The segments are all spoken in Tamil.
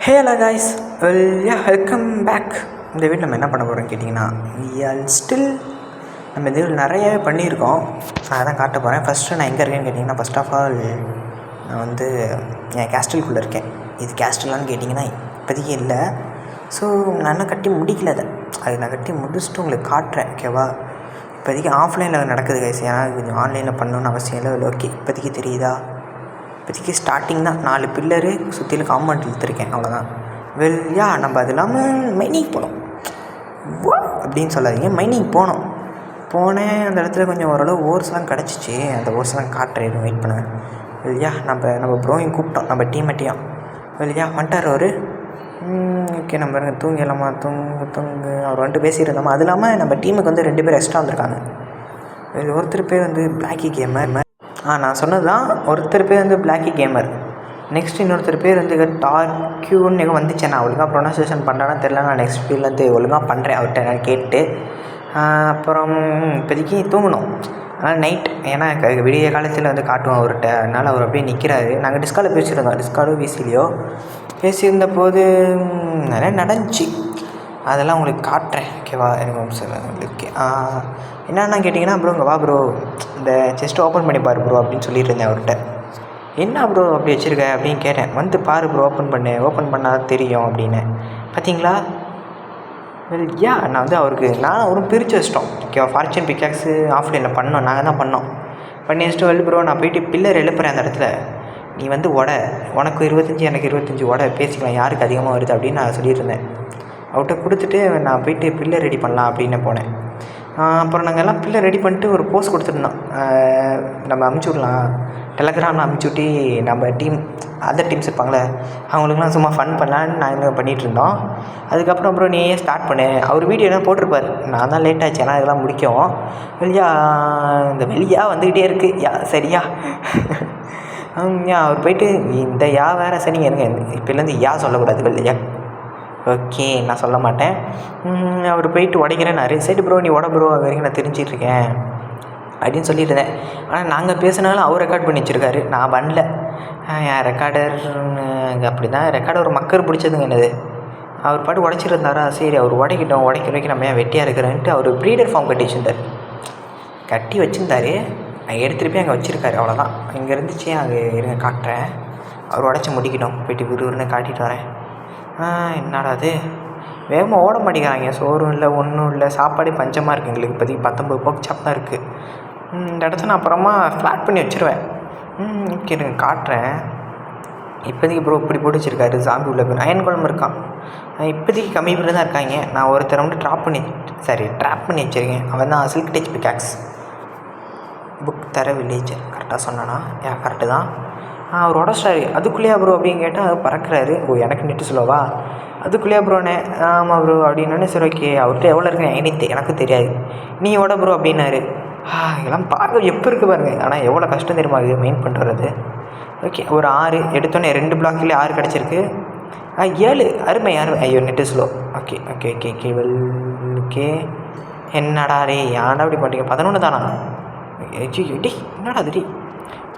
Hello guys, welcome back. இந்த வீட்டில் நம்ம என்ன பண்ண போகிறோம்னு கேட்டிங்கன்னா, ஸ்டில் நம்ம இந்த வீட்டில் நிறையாவே பண்ணியிருக்கோம். நான் தான் காட்ட போகிறேன். ஃபஸ்ட்டு நான் எங்கே இருக்கேன்னு கேட்டிங்கன்னா, ஃபஸ்ட் ஆஃப் ஆல் நான் வந்து என் கேஸ்டலுக்குள்ளே இருக்கேன். இது கேஸ்டலான்னு கேட்டிங்கன்னா இப்போதைக்கு இல்லை. ஸோ நான் இன்னும் கட்டி முடிக்கல. அது நான் கட்டி முடிச்சுட்டு உங்களுக்கு காட்டுறேன், ஓகேவா? இப்போதைக்கு ஆஃப்லைனில் நடக்குது கைஸ். ஏன்னா கொஞ்சம் ஆன்லைனில் பண்ணணுன்னு அவசியம் இல்லை. ஓகே, இப்போதைக்கு தெரியுதா? இப்போதைக்கு ஸ்டார்டிங் தான். 4 பில்லரு சுற்றிலும் காம்பவுண்ட் இழுத்துருக்கேன், அவ்வளோதான். நம்ம அது இல்லாமல் மைனிங் போனோம் அப்படின்னு சொல்லாதீங்க. மைனிங் போனேன். அந்த இடத்துல கொஞ்சம் ஓரளவு ஓர்ஸ்லாம் கிடச்சிச்சு. அந்த ஓர்ஸ்லாம் காட்டுறேன், வெயிட் பண்ணுவேன். நம்ம ப்ரோயும் கூப்பிட்டோம், நம்ம டீமேட்டையும். வந்துட்டார் அவர். ஓகே, நம்ம தூங்கிடலாமா? தூங்கு அவர் வந்துட்டு பேசியிருந்தோமா. அது இல்லாமல் நம்ம டீமுக்கு வந்து 2 பேர் எக்ஸ்ட்ரா வந்திருக்காங்க. ஒருத்தர் பேர் வந்து பிளாக்கி கேமர். நான் சொன்னது தான். ஒருத்தர் பேர் வந்து பிளாக்கி கேமர். நெக்ஸ்ட் இன்னொருத்தர் பேர் வந்து டார்க்யூன்னு எங்கே வந்துச்சு. நான் ஒழுங்காக ப்ரொனன்சியேஷன் பண்ணுறேன்னா தெரில. நான் நெக்ஸ்ட் ஃபீல்ட்லேருந்து ஒழுங்காக பண்ணுறேன் அவர்கிட்ட நான் கேட்டு. அப்புறம் இப்போதைக்கு தூங்கணும். ஆனால் நைட், ஏன்னா விடிய காலத்தில் வந்து காட்டுவோம் அவர்கிட்ட. அதனால் அவர் அப்படியே நிற்கிறாரு. நாங்கள் டிஸ்காலில் பேசியிருந்தோம், டிஸ்காலோ விசிலியோ பேசியிருந்த போது நிறையா நடந்துச்சு. அதெல்லாம் உங்களுக்கு காட்டுறேன், ஓகேவா? எனக்கு சார் உங்களுக்கு என்னென்னா கேட்டிங்கன்னா, ப்ரோ இங்கே வா ப்ரோ, இந்த செஸ்ட் ஓப்பன் பண்ணி பாரு ப்ரோ அப்படின்னு சொல்லிட்டு இருந்தேன் அவர்கிட்ட. என்ன ப்ரோ அப்படி வச்சுருக்க அப்படின்னு கேட்டேன். வந்து பாரு ப்ரோ, ஓப்பன் பண்ணால் தெரியும் அப்படின்னு. பார்த்தீங்களா? நான் வந்து அவரும் பிரித்து வச்சிட்டோம், ஓகேவா? ஃபார்ச்சூன் பிக்காக்ஸு ஆஃப்லைனில் பண்ணோம், நாங்கள் தான் பண்ணி வச்சுட்டு ப்ரோ நான் போயிட்டு பில்லர் எழுப்புறேன் அந்த இடத்துல. நீ வந்து உனக்கு 25 எனக்கு 25 பேசிக்கலாம், யாருக்கு அதிகமாக வருது அப்படின்னு நான் சொல்லியிருந்தேன். அவர்கிட்ட கொடுத்துட்டு நான் போயிட்டு பில்லர் ரெடி பண்ணலாம் அப்படின்னு போனேன். அப்புறம் நாங்கள் எல்லாம் பில்லர் ரெடி பண்ணிட்டு ஒரு போஸ்ட் கொடுத்துருந்தோம். நம்ம அமுச்சு விடலாம், டெலகிராமில் அமுச்சு விட்டு நம்ம அதர் டீம்ஸ் இருப்பாங்களே அவங்களுக்குலாம் சும்மா ஃபன் பண்ணலான்னு நாங்கள் பண்ணிகிட்டு இருந்தோம். அதுக்கப்புறம் அப்புறம் நீயே ஸ்டார்ட் பண்ணு. அவர் வீடியோ என்ன போட்டிருப்பார். நான் தான் லேட் ஆச்சு, ஏன்னா இதெல்லாம் முடிக்கவும். வெளியா வந்துக்கிட்டே இருக்குது சரியா? அவர் போயிட்டு இந்த வேறு சரிங்க இருங்க, இப்போலேருந்து சொல்லக்கூடாது வெளியா. ஓகே, நான் சொல்ல மாட்டேன். அவர் போயிட்டு உடைக்கிறேன்னாரு. சரி ப்ரோ நீ ப்ரோ, அது வரைக்கும் நான் தெரிஞ்சிட்ருக்கேன் அப்படின்னு சொல்லிட்டு இருந்தேன். ஆனால் நாங்கள் பேசினாலும் அவர் ரெக்கார்ட் பண்ணி வச்சுருக்காரு, நான் பண்ணல. என் ரெக்கார்டர் அப்படி தான். ரெக்கார்டர் ஒரு மக்கர் பிடிச்சதுங்க என்னது. அவர் பாட்டு உடைச்சிருந்தாரா, சரி அவர் உடைக்க வைக்க நம்ம ஏன் வெட்டியாக இருக்கிறேன்ட்டு அவர் ப்ரீடர் ஃபார்ம் கட்டி வச்சுருந்தாரு. எடுத்துகிட்டு போய் அங்கே வச்சுருக்காரு, அவ்வளோதான். இங்கே இருந்துச்சு, அங்கே இருங்க காட்டுறேன். அவர் உடச்சி முடிக்கட்டும், போய்ட்டு விறுவிறுன்னு காட்டிட்டு வரேன். என்னடா அது வேகமாக ஓட மாட்டேங்கிறாங்க. சோறும் இல்லை, ஒன்றும் இல்லை, சாப்பாடே பஞ்சமாக இருக்குது எங்களுக்கு. இப்போதைக்கு 19 போக் சாப் தான் இருக்குது. இந்த இடத்த நான் அப்புறமா ஃப்ளாட் பண்ணி வச்சுருவேன். ஓகே, எனக்கு காட்டுறேன். இப்போதைக்கு ப்ரோ இப்படி போட்டு வச்சுருக்காரு. சாம்பி உள்ள போய் அயன் குழம்பு இருக்கான். இப்போதைக்கு கம்மி பேர் தான் இருக்காங்க. நான் ஒருத்தரை வந்து ட்ராப் பண்ணி வச்சுருக்கேன். அவன் தான் சில்க் டச் பிக்காக்ஸ் புக் தர வில்லேஜ். கரெக்டாக சொன்னானா? கரெக்டு தான். அவர் உடச்சிட்டாரு. அதுக்குள்ளேயா ப்ரோ அப்படின்னு கேட்டால் அது பறக்கிறாரு. எனக்கு நெட்டு சொல்லவா? அதுக்குள்ளேயா ப்ரோண்ணே? ஆமாம் ப்ரோ அப்படின்னே. சரி ஓகே, அவர்கிட்ட எவ்வளோ இருக்குன்னு எனக்கும் தெரியாது, நீ ப்ரோ அப்படின்னாரு. இதெல்லாம் பார்க்க எப்போ இருக்குது பாருங்கள். ஆனால் எவ்வளோ கஷ்டம் தெரியுமா இது மெயின் பண்ணிட்டு வர்றது. ஓகே, ஒரு 6 எடுத்தோன்னே 2 பிளாக்லேயே 6 கிடச்சிருக்கு. 7 அருமை. ஐயோ net slow. Okay okay okay okay okay. என்னடா ரே, ஏன்டா அப்படி பண்ணிட்டீங்க? 11 தானா? என்னடா அது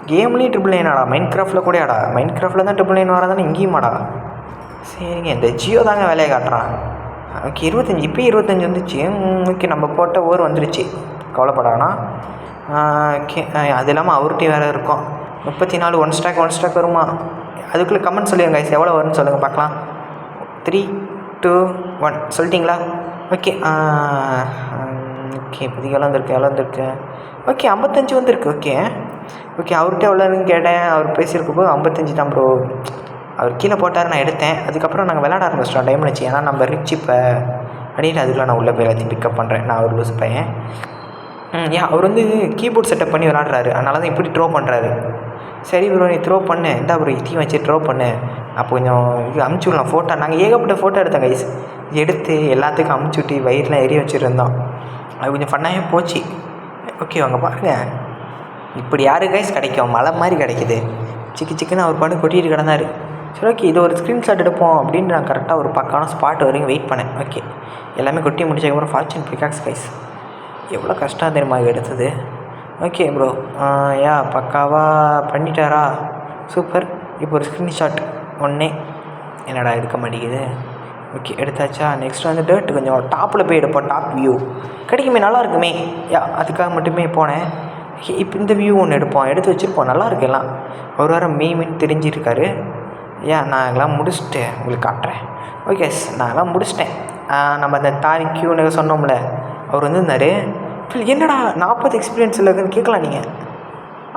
கேம்லேயும் 999 மைண்ட் கிராஃப்டில் கூடயாடா? மைண்ட் கிராஃப்டில் தான் 999 வரதானே இங்கேயுமாடா? சரிங்க, இந்த ஜியோ தாங்க வேலையை காட்டுறான். ஓகே 25, இப்போயும் 25 வந்துச்சு. ஓகே, நம்ம போட்ட ஓர் வந்துருச்சு, கவலைப்படானா. ஓகே, அது இல்லாமல் அவர்கிட்டையும் வேறு இருக்கும். 34 ஒன் ஸ்டாக் வருமா? அதுக்குள்ளே கமெண்ட் சொல்லுங்கள் கைஸ், எவ்வளோ வரும்னு சொல்லுங்கள் பார்க்கலாம். 3, 2, 1 சொல்லிட்டிங்களா? ஓகே ஓகே, இப்போதைக்கு எவ்வளோ வந்துருக்கு? ஓகே 55 வந்துருக்கு. ஓகே அவர்கிட்ட எவ்வளோன்னு கேட்டேன். அவர் பேசியிருக்கும் போது 55 தான் ப்ரோ. அவர் கீழே போட்டார், நான் எடுத்தேன். அதுக்கப்புறம் நாங்கள் விளையாட ஆரம்பிச்சிட்டோம். டைம் ஆச்சு, ஏன்னா நம்ம ரிச் இப்போ அப்படின்னு. அதுக்குள்ள நான் உள்ளே போய் எல்லாத்தையும் பிக்கப் பண்ணுறேன். நான் ஒரு லூஸ் பையன். அவர் வந்து கீபோர்ட் செட்டப் பண்ணி விளாட்றாரு, அதனால தான் இப்படி த்ரோ பண்ணுறாரு. சரி ப்ரோ நீ த்ரோ பண்ணு, இந்தா ப்ரோ இதையும் வச்சு த்ரோ பண்ணு. அப்போ கொஞ்சம் இது அமுச்சு விடலாம் ஃபோட்டோ. நாங்கள் ஏகப்பட்ட ஃபோட்டோ எடுத்தோம் கைஸ். எடுத்து எல்லாத்துக்கும் அமுச்சு விட்டு வயிறுலாம் எரிய வச்சுருந்தோம். அது கொஞ்சம் ஃபன்னாகவே போச்சு. ஓகே வாங்க பாருங்கள், இப்படி யாரு கைஸ் கிடைக்கும்? மலை மாதிரி கிடைக்குது. சிக்குன்னு அவர் பாட்டு கொட்டிட்டு கிடந்தார். சரி ஓகே, இது ஒரு ஸ்க்ரீன்ஷாட் எடுப்போம் அப்படின்னு நான் கரெக்டாக ஒரு பக்கான ஸ்பாட் வரைக்கும் வெயிட் பண்ணேன். ஓகே, எல்லாமே கொட்டி முடிச்சதுக்கப்புறம் ஃபார்ச்சூன் பிக்காக்ஸ் கைஸ் எவ்வளோ கஷ்டம் தெரியுமா எடுத்தது. ஓகே ப்ரோ, பக்காவாக பண்ணிட்டாரா? சூப்பர். இப்போ ஒரு ஸ்க்ரீன்ஷாட் ஒன்றே என்னடா எடுக்க மாட்டேங்குது. ஓகே எடுத்தாச்சா. நெக்ஸ்ட் வந்து டேர்ட் கொஞ்சம் டாப்பில் போய் எடுப்போம். டாப் வியூ கிடைக்குமே, நல்லா இருக்குமே. அதுக்காக மட்டுமே போனேன். இப்போ இந்த வியூ ஒன்று எடுப்போம், எடுத்து வச்சுருப்போம். நல்லா இருக்கு எல்லாம். ஒரு வாரம் மீன் தெரிஞ்சிருக்காரு. நான் எல்லாம் முடிச்சுட்டு உங்களுக்கு காட்டுறேன். ஓகே நான் எல்லாம் முடிச்சிட்டேன். நம்ம அந்த தாரிக்யூன்னு சொன்னோம்ல, அவர் வந்து இருந்தார். என்னடா 40 எக்ஸ்பீரியன்ஸ் இல்லைன்னு கேட்கலாம் நீங்கள்.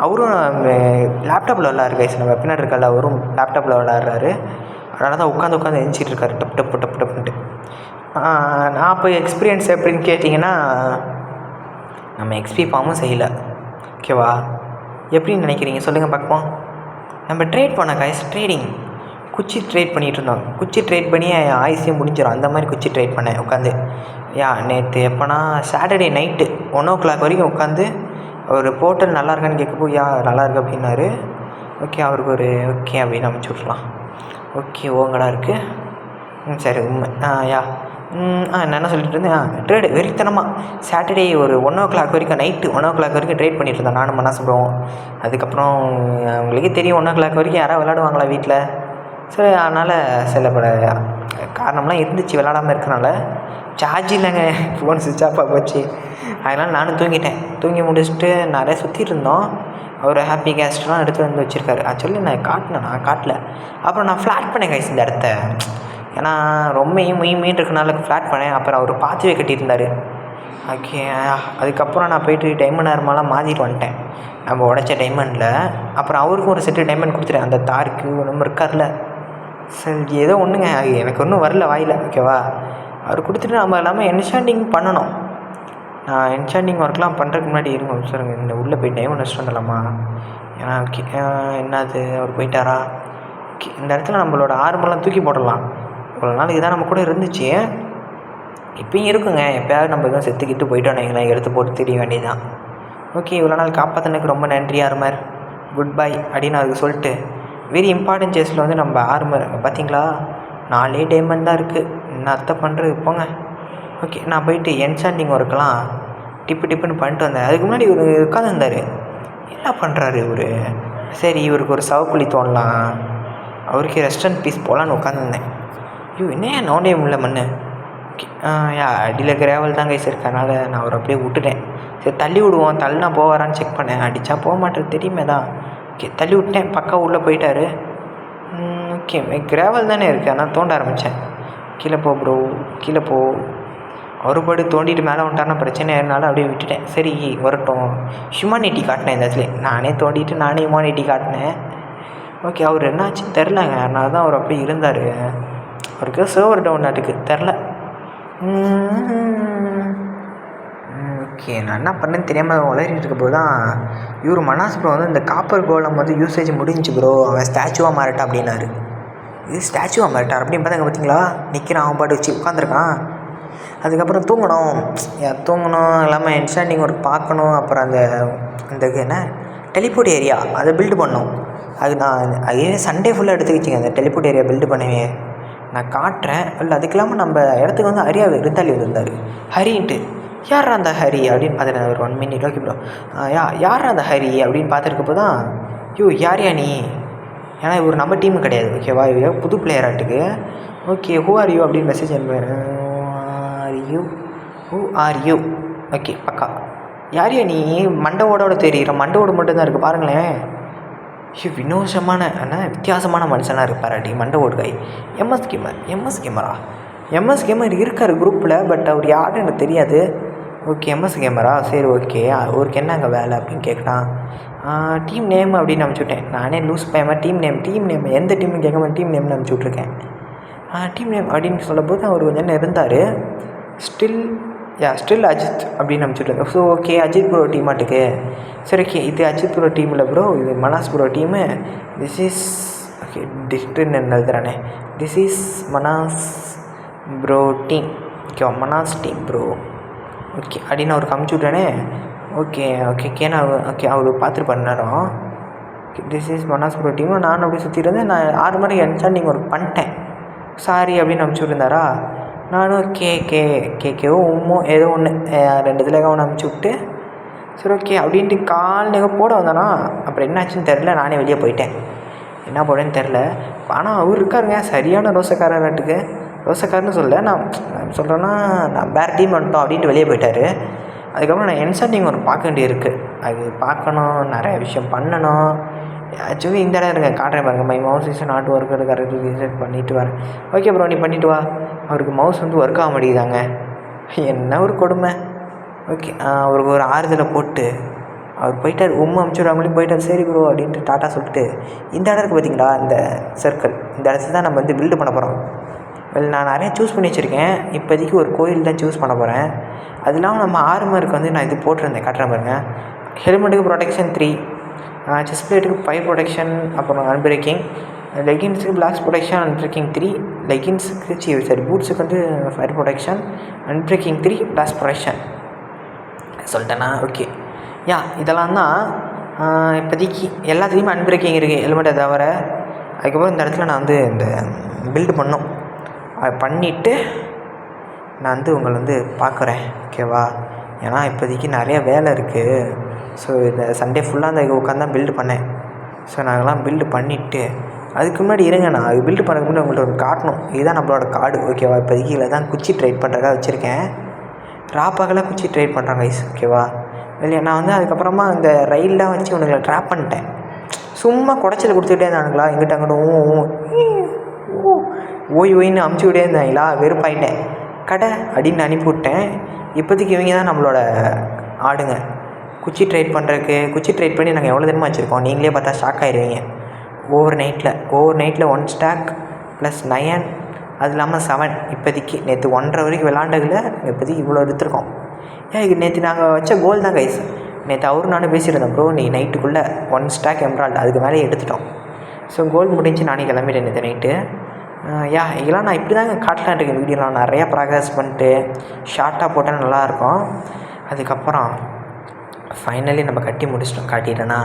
அவரும் லேப்டாப்பில் விளாட்றாரு கைஸ். நம்ம பின்னாடி இருக்கல, அவரும் லேப்டாப்பில் விளாட்றாரு. அதனால தான் உட்காந்து எழுந்திச்சிட்டு இருக்காரு டப்பு டப்பு டப்பு டப்புன்ட்டு. நான் இப்போ எக்ஸ்பீரியன்ஸ் எப்படின்னு கேட்டிங்கன்னா, நம்ம எக்ஸ்பி ஃபார்மும் செய்யலை. ஓகேவா, எப்படின்னு நினைக்கிறீங்க சொல்லுங்கள் பார்ப்போம். நம்ம ட்ரேட் பண்ண கைஸ், ட்ரேடிங் குச்சி ட்ரேட் பண்ணிகிட்டு இருந்தோம். குச்சி ட்ரேட் பண்ணி ஆயுசியம் முடிஞ்சிடும். அந்த மாதிரி குச்சி ட்ரேட் பண்ணேன் உட்காந்து. நேற்று எப்போனா சாட்டர்டே நைட்டு 1 o'clock வரைக்கும் உட்காந்து ஒரு போர்ட்டல் நல்லா இருக்கான்னு கேட்கப்போ நல்லா இருக்கு அப்படின்னாரு. ஓகே அவருக்கு ஒரு ஓகே அப்படின்னு அனுப்பிச்சி விட்றலாம். ஓகே ஓங்கடா இருக்குது. சரி உண்மை. நான் என்ன சொல்லிட்டு இருந்தேன், ட்ரேடு வெறித்தனமாக சாட்டர்டே ஒரு 1 o'clock வரைக்கும், நைட்டு 1 o'clock வரைக்கும் ட்ரேட் பண்ணிகிட்டு இருந்தேன் நானும் மனசுபடுவோம். அதுக்கப்புறம் உங்களுக்கே தெரியும் 1 o'clock வரைக்கும் யாராவது விளாடுவாங்களா வீட்டில். சரி அதனால் சில பல காரணம்லாம் இருந்துச்சு விளாடாமல் இருக்கனால. சார்ஜ் இல்லைங்க, ஃபோன் சுவிட்ச் ஆஃபாக போச்சு. அதனால் நானும் தூங்கிட்டேன். தூங்கி முடிச்சுட்டு நிறைய சுற்றிட்டு இருந்தோம். அவர் ஹாப்பி கேஸ்ட்லாம் எடுத்து வந்து வச்சுருக்காரு. ஆக்சுவலி நான் காட்டல. அப்புறம் நான் ஃப்ளாட் பண்ணேன் கைஸ் இந்த இடத்த. ஏன்னா ரொம்ப மீன் இருக்கனால ஃப்ளாட் பண்ணேன். அப்புறம் அவர் பாத்திவே கட்டியிருந்தார். ஓகே அதுக்கப்புறம் நான் போய்ட்டு டைமண்ட் ஆர்மெல்லாம் மாற்றிட்டு வந்துட்டேன் நம்ம உடச்ச டைமண்டில். அப்புறம் அவருக்கும் ஒரு செட்டு டைமண்ட் கொடுத்துட்டேன். அந்த தாருக்கு நம்ம இருக்கார்ல, சரி ஏதோ ஒன்றுங்க, எனக்கு ஒன்றும் வரல வாயில். ஓகேவா, அவர் கொடுத்துட்டு நம்ம எல்லாமே என்ஷாண்டிங் பண்ணணும். நான் என்ஷாண்டிங் ஒர்க்லாம் பண்ணுறதுக்கு முன்னாடி இருங்க சொல்லுங்க, இந்த உள்ளே போய் டைமண்ட் வச்சுட்டு வந்துடலாமா. ஏன்னா ஓகே என்னது அவர் போயிட்டாரா. ஓகே இந்த இடத்துல நம்மளோட ஆர்மெல்லாம் தூக்கி போடலாம். இவ்வளோ நாளைக்கு தான் நம்ம கூட இருந்துச்சு, இப்போயும் இருக்குங்க. எப்போயாவது நம்ம எதுவும் செத்துக்கிட்டு போயிட்டோன்னு எங்களை எடுத்து போட்டு தெரிய வேண்டியதுதான். ஓகே இவ்வளோ நாள் காப்பாற்றினதுக்கு ரொம்ப நன்றி ஆர்மர், குட் பை அப்படின்னு அதுக்கு சொல்லிட்டு வெரி இம்பார்ட்டன்ட் சேஸில் வந்து நம்ம ஆர்மர் பார்த்தீங்களா 4 டைமண்ட் தான் இருக்குது. என்ன அர்த்தம் பண்ணுறது போங்க. ஓகே நான் போயிட்டு என்சாண்டிங் ஒர்க்கெலாம் டிப்புன்னு பண்ணிட்டு வந்தேன். அதுக்கு முன்னாடி இவர் உட்காந்துருந்தார். என்ன பண்ணுறாரு இவர். சரி இவருக்கு ஒரு சவக்குழி தோணலாம், அவருக்கு ரெஸ்டாரண்ட் பீஸ் போகலான்னு உட்காந்துருந்தேன். என்ன நோண்டே முடியல மண். ஓகே அடியில் கிராவல் தான் கைஸ் இருக்கு, அதனால் நான் அவரை அப்படியே விட்டுட்டேன். சரி தள்ளி விடுவோம், தள்ளினா போவாரான்னு செக் பண்ணேன். அடித்தா போக மாட்டேறது தெரியுமே தான். ஓகே தள்ளி விட்டேன், பக்கம் உள்ளே போயிட்டார். ஓகே கிராவல் தானே இருக்குது, ஆனால் தோண்ட ஆரம்பித்தேன். கீழே போ ப்ரோ, கீழே போ. அவர் பாடு தோண்டிட்டு மேலே வந்துட்டார்னா பிரச்சனை ஆயிருந்தாலும் அப்படியே விட்டுட்டேன். சரி வரட்டும், ஹியூமானிட்டி காட்டினேன் இந்த இடத்துல. நானே தோண்டிட்டு நானே ஹியூமானிட்டி காட்டினேன். ஓகே அவர் என்னாச்சுன்னு தெரிலங்க, அதனால தான் அவர் அப்படியே இருந்தார். அவருக்கு சர்வர் டவுன் ஆட்டுக்கு தெரில. ஓகே நான் என்ன பண்ணேன்னு தெரியாமல் வளரிட்டு இருக்க போது தான் இவர் மனாஸ் ப்ரோ வந்து இந்த காப்பர் கோலம் வந்து யூசேஜ் முடிஞ்சு ப்ரோ, அவன் ஸ்டாச்சுவாக மாறட்டா அப்படின்னாரு. இது ஸ்டாச்சுவாக மாறிட்டார் அப்படின்னு பார்த்தாங்க. பார்த்தீங்களா நிற்கிறான், அவன் பாட்டு வச்சு உட்காந்துருக்கான். அதுக்கப்புறம் தூங்கணும் எல்லாமே என்ஸ்டாண்டிங் ஒர்க் பார்க்கணும். அப்புறம் அந்த என்ன டெலிபோர்ட் ஏரியா அதை பில்டு பண்ணோம். அது நான் அதே சண்டே ஃபுல்லாக எடுத்துக்கிச்சிங்க அந்த டெலிபோர்ட் ஏரியா பில்டு பண்ணவே. நான் காட்டுறேன். இல்லை அதுக்கு இல்லாமல் நம்ம இடத்துக்கு வந்து ஹரியா விருந்தாளி இருந்தார். ஹரின்ட்டு யார் அந்த ஹரி அப்படின்னு பார்த்துட்டு ஒரு 1 minute. ஓகே ப்ரோ யார் அந்த ஹரி அப்படின்னு பார்த்துருக்கப்போ தான் யாரையா நீ, ஏன்னா இவர் நம்ம டீமு கிடையாது. ஓகேவா, இவர் புது பிளேயராட்டுக்கு. ஓகே ஹூ ஆர் யூ அப்படின்னு மெசேஜ் அனுப்புவேன். ஹூ ஆர் யூ ஓகே பக்கா. யாரையா நீ, மண்டவோட தெரியுற, மண்டவோடு மட்டும்தான் இருக்குது பாருங்களேன். வினோசமான ஆனால் வித்தியாசமான மனுஷனாக இருப்பாராட்டி மண்டவோடு காய். எம்எஸ் கேமர் இருக்கார் குரூப்பில், பட் அவர் யாருன்னு எனக்கு தெரியாது. ஓகே எம்எஸ் கேமரா, சரி ஓகே அவருக்கு என்ன அங்கே வேலை அப்படின்னு கேட்குறான். டீம் நேம் அப்படின்னு அனுப்பிச்சுட்டேன். நானே லூஸ் பயமாக டீம் நேம் எந்த டீம்னு கேட்காம டீம் நேம்னு அனுப்பிச்சி விட்ருக்கேன். டீம் நேம் அப்படின்னு சொல்லும்போது அவர் கொஞ்சம் நேரம் இருந்தார். ஸ்டில் அஜித் அப்படின்னு அனுப்பிச்சுட்ருந்தேன். ஸோ ஓகே அஜித் ப்ரோ டீமாட்டுக்கு. சரி ஓகே இது அஜித் ப்ரோ டீம் இல்லை ப்ரோ, இது Manas bro team. This is okay டிஸ்ட்ரின்னு எழுதுறானே, this is Manas bro team. Okay Manas team bro okay அப்படின்னு அவருக்கு அமுச்சு விட்டானே. ஓகே நான் ஓகே அவர் பார்த்துட்டு நேரம். This is Manas bro team. நானும் அப்படி சுற்றிட்டு இருந்தேன். நான் 6 மணிக்கு என்சாண்டிங் ஒர்க் பண்ணிட்டேன். சாரி அப்படின்னு அனுப்பிச்சி விட்டுருந்தாரா. நானும் கேக்கோ உம்மோ ஏதோ ஒன்று 2 இதில் அவனை அனுப்பிச்சி விட்டு சரி ஓகே அப்படின்ட்டு கால் போட வந்தானா. அப்புறம் என்னாச்சுன்னு தெரில, நானே வெளியே போயிட்டேன். என்ன போடுறேன்னு தெரில. ஆனால் அவர் இருக்காருங்க சரியான ரோசக்காரராட்டுக்கு. ரோசக்காரன்னு சொல்ல, நான் சொல்கிறேன்னா நான் வேறு டீம் வந்துட்டோம் அப்படின்ட்டு வெளியே போயிட்டார். அதுக்கப்புறம் நான் என்சென்டிங் ஒன்று பார்க்க வேண்டியது இருக்குது. அது பார்க்கணும், நிறைய விஷயம் பண்ணணும். ஆக்சுவலி இந்த இடம் இருங்க காட்டுறேன் பாருங்கள். My mouse is not work correct reset பண்ணிவிட்டு வரேன். ஓகே ப்ரோ, நீ பண்ணிவிட்டு வா. அவருக்கு மவுஸ் வந்து ஒர்க் ஆக மாட்டேங்குதாங்க. என்ன ஒரு கொடுமை. ஓகே, அவருக்கு ஒரு ஆறுதலை போட்டு அவர் போயிட்டார். அமுச்சுடுவாங்களே போயிட்டார். சரி ப்ரோ அப்படின்ட்டு டாட்டா சொல்லிட்டு இந்த இடம் இருக்குது பார்த்தீங்களா, இந்த சர்க்கிள், இந்த இடத்துல தான் நம்ம வந்து பில்டு பண்ண போகிறோம். நான் நிறையா சூஸ் பண்ணி வச்சுருக்கேன். இப்போதைக்கு ஒரு கோயில் தான் சூஸ் பண்ண போகிறேன். அது இல்லாமல் நம்ம ஆர்மருக்கு வந்து நான் இது போட்டிருந்தேன், காட்டுறேன் பாருங்கள். ஹெல்மெட்டுக்கு ப்ரொடெக்ஷன் 3, செஸ்ட் பிளேட்டுக்கு 5 ப்ரொடெக்ஷன், அப்புறம் அன்பிரேக்கிங். லெகின்ஸுக்கு பிளாக்ஸ் ப்ரொடெக்ஷன், அன்பிரேக்கிங் 3. லெகின்ஸுக்கு சரி பூட்ஸுக்கு வந்து fire protection, unbreaking 3, blast protection சொல்லிட்டேன்னா. ஓகே இதெல்லாம் தான் இப்போதைக்கு எல்லாத்துலேயுமே அன்பிரேக்கிங் இருக்குது ஹெல்மெட்டை தவிர. அதுக்கப்புறம் இந்த இடத்துல நான் வந்து இந்த பில்டு பண்ணோம். அதை பண்ணிவிட்டு நான் வந்து உங்களை வந்து பார்க்குறேன், ஓகேவா? ஏன்னா இப்போதைக்கு நிறைய வேலை இருக்குது. ஸோ இந்த சண்டே ஃபுல்லாக அந்த உட்காந்து தான் பில்டு பண்ணேன். ஸோ நாங்கள்லாம் பில்டு பண்ணிவிட்டு அதுக்கு முன்னாடி இருங்க, நான் அது பில்டு பண்ணதுக்கு முன்னாடி உங்கள்கிட்ட ஒரு காட்டணும். இதுதான் நம்மளோட கார்டு, ஓகேவா? இப்போதைக்கு இதில் தான் குச்சி ட்ரைட் பண்ணுறதுக்காக வச்சுருக்கேன். ராப்பாக்கெல்லாம் குச்சி ட்ரைட் பண்ணுறேன் கைஸ், ஓகேவா? இல்லையா, நான் வந்து அதுக்கப்புறமா இந்த ரயிலெலாம் வச்சு உனக்கு ட்ராப் பண்ணிட்டேன். சும்மா குடைச்சல் கொடுத்துக்கிட்டே இருந்தானுங்களா, எங்கிட்ட அங்கிட்ட ஓய்ன்னு அமுச்சுக்கிட்டே இருந்தாங்களா, வெறுப்பாயிட்டேன். கடை அப்படின்னு அனுப்பிவிட்டேன். இப்போதைக்கு இவங்க தான் நம்மளோட ஆடுங்க. குச்சி ட்ரைட் பண்ணுறதுக்கு குச்சி ட்ரைட் பண்ணி நாங்கள் எவ்வளோ தினமாக வச்சுருக்கோம், நீங்களே பார்த்தா ஷாக் ஆகிடுவீங்க. ஓவர் நைட்டில் 1 ஸ்டாக் ப்ளஸ் 9, அது இல்லாமல் 7. இப்போதைக்கு நேற்று 1:30 வரைக்கும் விளாண்டதில் இப்போதைக்கு இவ்வளோ எடுத்துருக்கோம். இது நேற்று நாங்கள் வச்ச கோல் தான் கைஸ். நேற்று அவரும் நானும் பேசியிருந்தேன், ப்ரோ நீ நைட்டுக்குள்ளே 1 ஸ்டாக் எம்ராய்டு அதுக்கு மேலே எடுத்துட்டோம். ஸோ கோல் முடிஞ்சு நானே கிளம்பிட்டேன் நேற்று நைட்டு. இதெல்லாம் நான் இப்படி தாங்க காட்டலான் இருக்கேன் வீடியோலாம். நிறையா ப்ராக்ரஸ் பண்ணிட்டு ஷார்ட்டாக போட்டால் நல்லாயிருக்கும். அதுக்கப்புறம் ஃபைனலி நம்ம கட்டி முடிச்சிட்டோம். காட்டிட்டேன்னா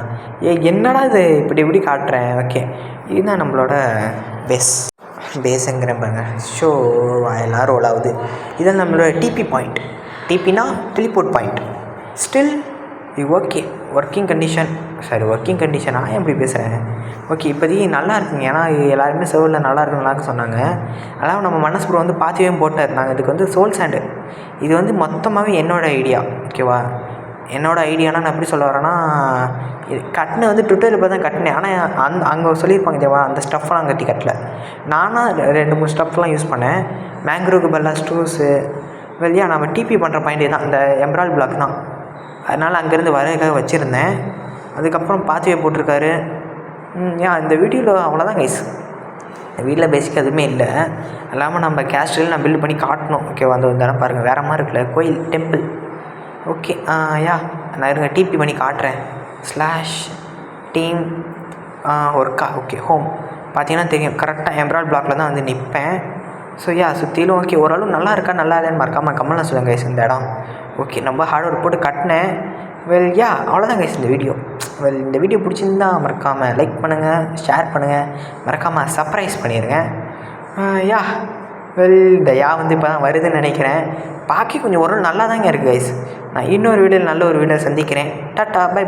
என்னடா இது இப்படி காட்டுறேன். ஓகே, இதுதான் நம்மளோட பேஸுங்கிறேன் பாருங்க. ஷோ எல்லாம் ரோல் ஆகுது. இதில் நம்மளோட டிபி பாயிண்ட். டிபினா teleport point. Still okay, working condition நான் எப்படி பேசுகிறேன். ஓகே, இப்போதைக்கு நல்லா இருக்குங்க. ஏன்னா எல்லாருமே சர்வரில் நல்லா இருக்குன்னு சொன்னாங்க. அதாவது நம்ம மனசு ப்ரோ வந்து பாத்தியும் போட்டார். நாங்கள் இதுக்கு வந்து சோல் சாண்டு, இது வந்து மொத்தமாகவே என்னோடய ஐடியா, ஓகேவா? என்னோடய ஐடியானா நான் எப்படி சொல்ல வரேன்னா, இது கட்டின வந்து ட்விட்டரில் பார்த்து தான் கட்டினேன். ஆனால் அங்கே சொல்லியிருப்பாங்க தேவா, அந்த ஸ்டஃப்லாம் கட்டி கட்டல. நானாக 2-3 ஸ்டஃப்லாம் யூஸ் பண்ணேன். மேங்க்ரோவுக்கு பதிலாக ஸ்டூஸு வெளியா நம்ம டிபி பண்ணுற பாயிண்ட்டே தான் இந்த எம்ராய்டு பிளாக் தான். அதனால் அங்கேருந்து வரதுக்காக வச்சுருந்தேன். அதுக்கப்புறம் பாத்திவே போட்டிருக்காரு. இந்த வீடியோவில் அவ்வளோதான் கைஸ். இந்த வீட்டில் பேசிக்காக எதுவுமே இல்லை. இல்லாமல் நம்ம கேஸ்டில் நான் பில்டு பண்ணி காட்டணும், ஓகேவா? அந்த இடம் பாருங்கள், வேறு மாதிரி இருக்குல்ல, கோயில் டெம்பிள். ஓகே, நான் இருங்க டிபி பண்ணி காட்டுறேன். /டீம் ஒர்க்கா. ஓகே, ஹோம் பார்த்தீங்கன்னா தெரியும், கரெக்டாக எம்ராய்டு பிளாக்கில் தான் வந்து நிற்பேன். ஸோ சுற்றிலும் ஓகே, ஓரளவு நல்லா இருக்கா நல்லா இல்லைன்னு மறக்காமல் கமெண்ட்டில் சொல்லுங்கள் கைஸ். இந்த இடம் ஓகே, ரொம்ப ஹார்ட் ஒர்க் போட்டு கட்டினேன். அவ்வளோதான் கைஸ் இந்த வீடியோ. இந்த வீடியோ பிடிச்சிருந்தா மறக்காமல் லைக் பண்ணுங்கள், ஷேர் பண்ணுங்கள், மறக்காமல் சர்ப்ரைஸ் பண்ணிடுங்க. இந்த வந்து இப்போ தான் வருதுன்னு நினைக்கிறேன். பார்க்க கொஞ்சம் ஓரளவு நல்லா தாங்க இருக்குது கைஸ். நான் இன்னொரு வீடியோவில் நல்ல ஒரு வீடியோ சந்திக்கிறேன். Tata, by.